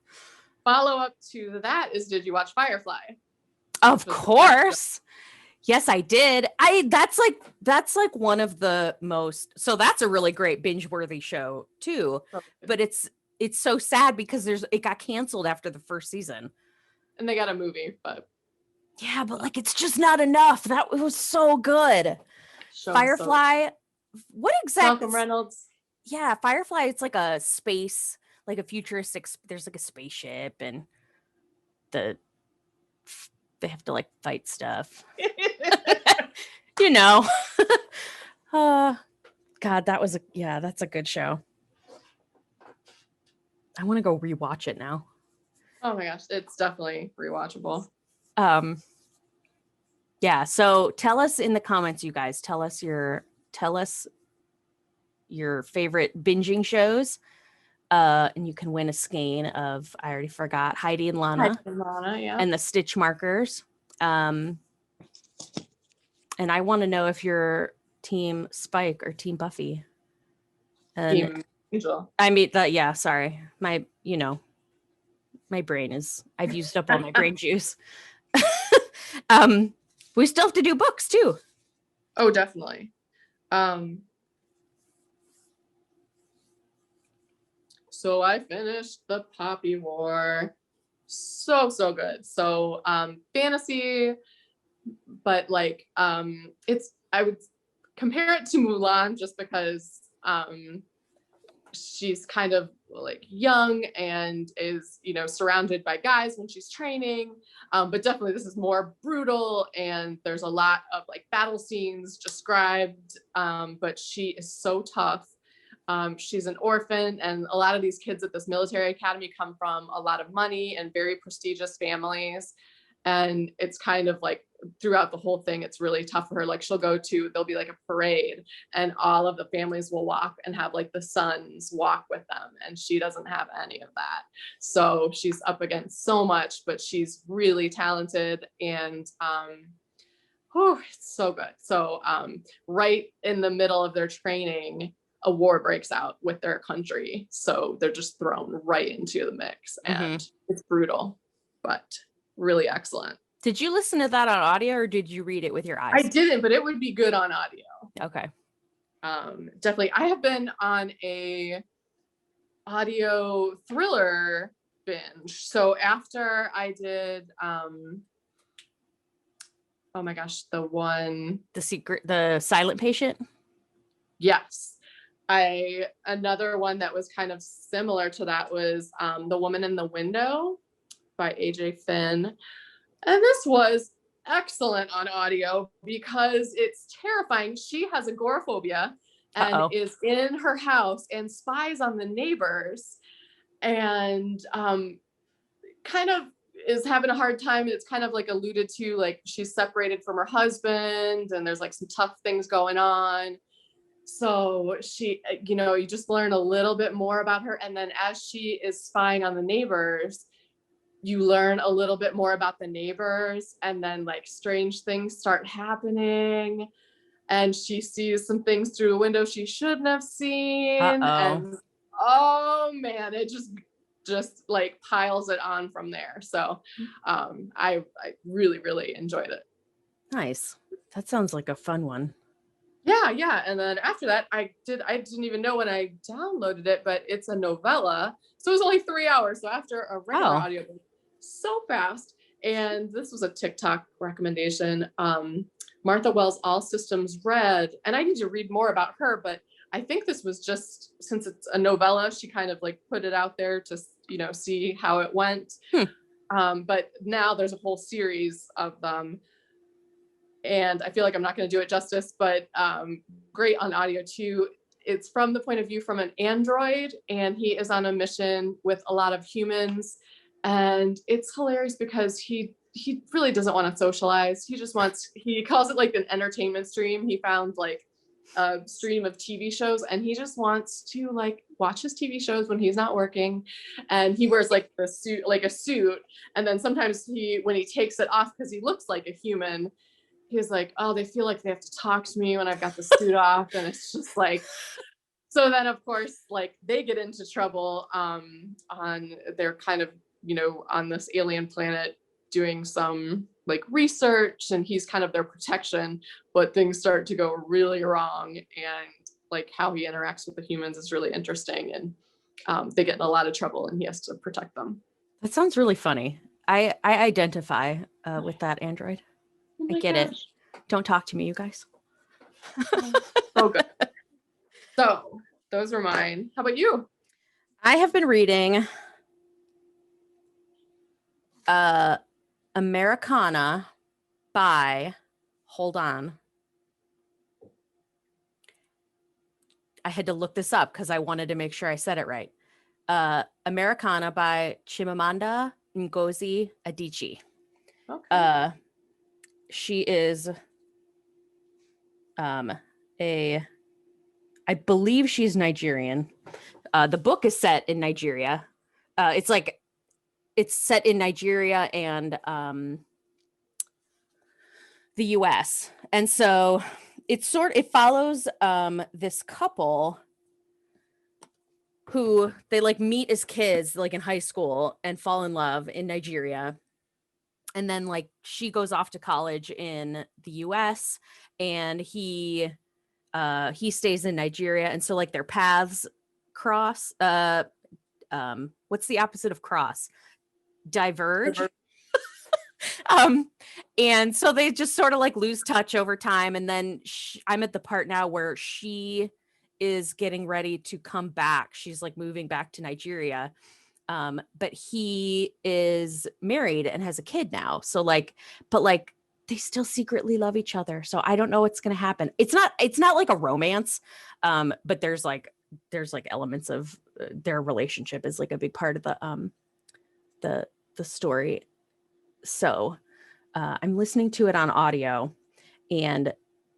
Follow up to that is, did you watch Firefly? Of course. Yes, I did. That's like one of the most, so that's a really great binge-worthy show too. But it's so sad because it got canceled after the first season. And they got a movie, but yeah, but like it's just not enough. That was so good. Firefly, what exactly? Malcolm Reynolds. Yeah, Firefly, it's like a space, like a futuristic, there's like a spaceship and they have to like fight stuff. You know. God, that's a good show. I want to go rewatch it now. Oh my gosh, it's definitely rewatchable. Yeah, so tell us in the comments, you guys. Tell us your favorite binging shows. And you can win a skein of, I already forgot, Heidi and Lana, yeah. and the stitch markers. And I want to know if you're Team Spike or Team Buffy. And Team Angel. I mean sorry. My brain is, I've used up all my brain juice. We still have to do books too. Oh, definitely. So I finished the Poppy War. So good. So fantasy, but like I would compare it to Mulan just because she's kind of like young and is, surrounded by guys when she's training. But definitely this is more brutal and there's a lot of like battle scenes described. But she is so tough. She's an orphan, and a lot of these kids at this military academy come from a lot of money and very prestigious families. And it's kind of like throughout the whole thing, it's really tough for her. Like there'll be like a parade and all of the families will walk and have like the sons walk with them. And she doesn't have any of that. So she's up against so much, but she's really talented and, it's so good. So right in the middle of their training, a war breaks out with their country. So they're just thrown right into the mix and it's brutal, but really excellent. Did you listen to that on audio or did you read it with your eyes? I didn't, but it would be good on audio. Okay. Definitely. I have been on a audio thriller binge. So after I did, oh my gosh, the Silent Patient. Yes. Another one that was kind of similar to that was The Woman in the Window by AJ Finn. And this was excellent on audio because it's terrifying. She has agoraphobia and is in her house and spies on the neighbors and kind of is having a hard time. It's kind of like alluded to, like she's separated from her husband and there's like some tough things going on. So she, you just learn a little bit more about her. And then as she is spying on the neighbors, you learn a little bit more about the neighbors, and then like strange things start happening, and she sees some things through a window she shouldn't have seen. And oh man, it just like piles it on from there. So I really, really enjoyed it. Nice. That sounds like a fun one. Yeah. And then after that, I didn't even know when I downloaded it, but it's a novella. So it was only 3 hours. So after a regular audiobook, so fast. And this was a TikTok recommendation. Martha Wells, All Systems Red. And I need to read more about her, but I think this was just, since it's a novella, she kind of like put it out there to, see how it went. But now there's a whole series of them. And I feel like I'm not going to do it justice, but great on audio too. It's from the point of view from an android, and he is on a mission with a lot of humans. And it's hilarious because he really doesn't want to socialize. He calls it like an entertainment stream. He found like a stream of TV shows, and he just wants to like watch his TV shows when he's not working. And he wears like a suit. And then sometimes when he takes it off, because he looks like a human, he's like, oh, they feel like they have to talk to me when I've got the suit off. And it's just like, so then of course, like they get into trouble on their kind of, on this alien planet doing some like research, and he's kind of their protection, but things start to go really wrong. And like how he interacts with the humans is really interesting. And they get in a lot of trouble, and he has to protect them. That sounds really funny. I identify with that android. I get it. Don't talk to me, you guys. Oh, good. So those were mine. How about you? I have been reading Americanah by, hold on. I had to look this up because I wanted to make sure I said it right. Americanah by Chimamanda Ngozi Adichie. Okay. She is I believe she's Nigerian. The book is set in Nigeria. It's set in Nigeria and the US. And so it follows this couple who they like meet as kids, like in high school, and fall in love in Nigeria. And then like she goes off to college in the US, and he stays in Nigeria. And so like their paths cross. What's the opposite of cross? Diverge. And so they just sort of like lose touch over time. And then I'm at the part now where she is getting ready to come back. She's like moving back to Nigeria. But he is married and has a kid now. So like, but like they still secretly love each other. So I don't know what's going to happen. It's not like a romance. But there's like elements of their relationship is like a big part of the story. So I'm listening to it on audio, and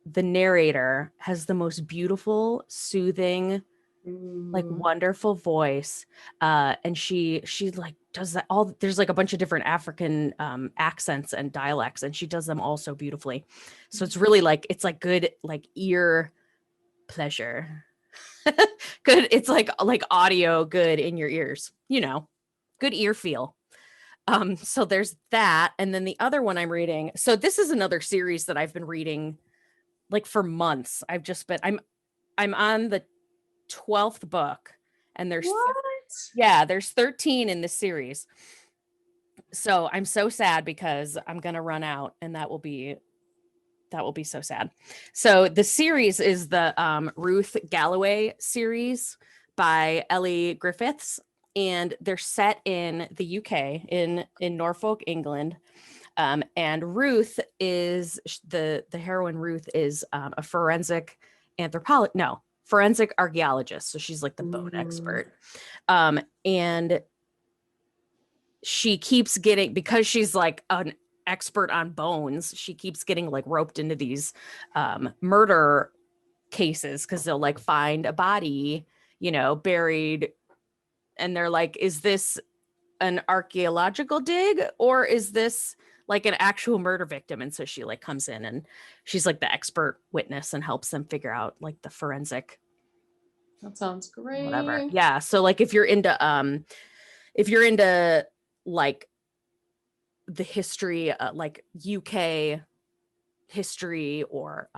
the narrator has the most beautiful, soothing, like wonderful voice. And she like does that all. There's like a bunch of different African accents and dialects, and she does them all so beautifully. So it's really like, it's like good, like ear pleasure. Good. It's like audio good in your ears, good ear feel. So there's that. And then the other one I'm reading. So this is another series that I've been reading like for months. I'm on the 12th book, and there's 13 in this series. So I'm so sad because I'm going to run out, and that will be so sad. So the series is the Ruth Galloway series by Elly Griffiths. And they're set in the UK in Norfolk, England. And Ruth is the heroine. Ruth is a forensic archaeologist. So she's like the bone expert. And she keeps getting, because she's like an expert on bones, she keeps getting like roped into these murder cases, because they'll like find a body, buried. And they're like, is this an archaeological dig, or is this like an actual murder victim? And so she like comes in and she's like the expert witness and helps them figure out like the forensic That sounds great. whatever. Yeah. So like if you're into like the history, like UK history, or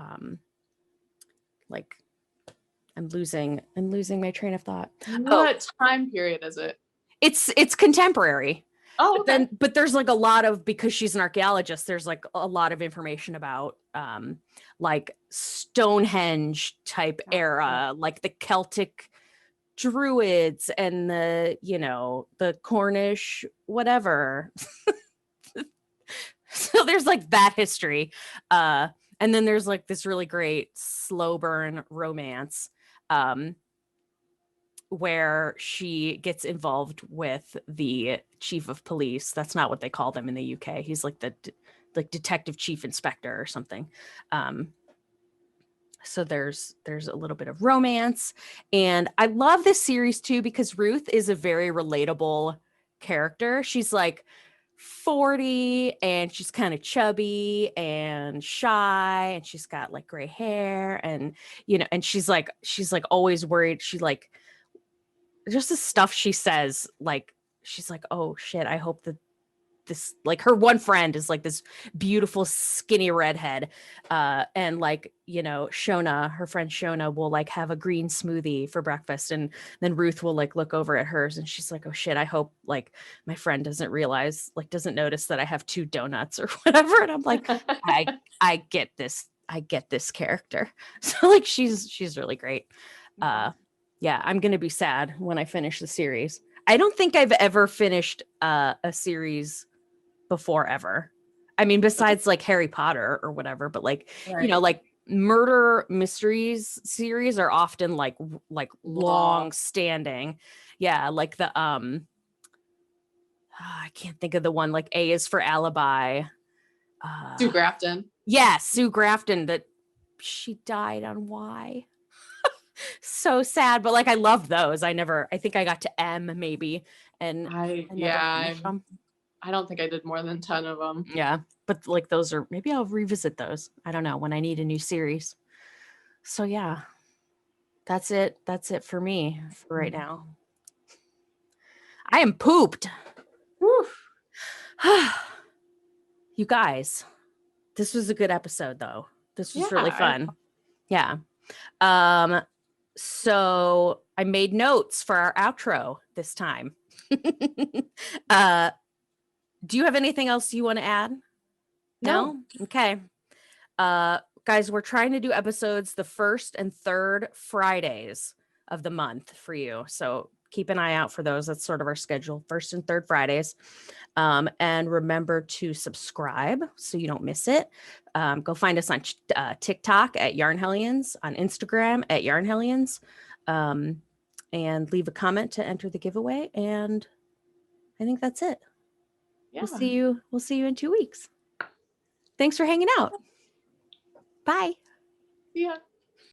like I'm losing my train of thought. What time period is it? It's contemporary. Oh, okay. But there's like a lot of, because she's an archaeologist, there's like a lot of information about like Stonehenge type era, like the Celtic druids and the, you know, the Cornish whatever. So there's like that history. And then there's like this really great slow burn romance where she gets involved with the chief of police. That's not what they call them in the UK. He's like the like detective chief inspector or something. So there's a little bit of romance. And I love this series too, because Ruth is a very relatable character. She's like 40 and she's kind of chubby and shy, and she's got like gray hair, and you know, and she's like always worried. She like, just the stuff she says, like she's like, oh shit, I hope that this, like her one friend is like this beautiful skinny redhead, and like, you know, Shona, her friend Shona, will like have a green smoothie for breakfast, and then Ruth will like look over at hers and she's like, oh shit, I hope like my friend doesn't notice that I have 2 donuts or whatever. And I'm like, I get this character. So like she's really great. Yeah, I'm gonna be sad when I finish the series. I don't think I've ever finished a series before ever. I mean, besides like Harry Potter or whatever, but like, Right. you know, like murder mysteries series are often like long standing. Yeah, like the I can't think of the one, like A is for Alibi. Sue Grafton. Yeah, Sue Grafton, that she died on Y. So sad, but like I love those. I think I got to M maybe, and I never finished them. I don't think I did more than 10 of them. Yeah, but like those are, maybe I'll revisit those. I don't know, when I need a new series. So yeah, that's it. That's it for me for right now. I am pooped. You guys, this was a good episode though. This was really fun. Yeah. So I made notes for our outro this time. Do you have anything else you want to add? No? Okay. Guys, we're trying to do episodes the 1st and 3rd Fridays of the month for you. So keep an eye out for those. That's sort of our schedule, 1st and 3rd Fridays. And remember to subscribe so you don't miss it. Go find us on TikTok at Yarn Hellions, on Instagram at Yarn Hellions, and leave a comment to enter the giveaway. And I think that's it. Yeah. We'll see you in 2 weeks. Thanks for hanging out. Bye. Yeah.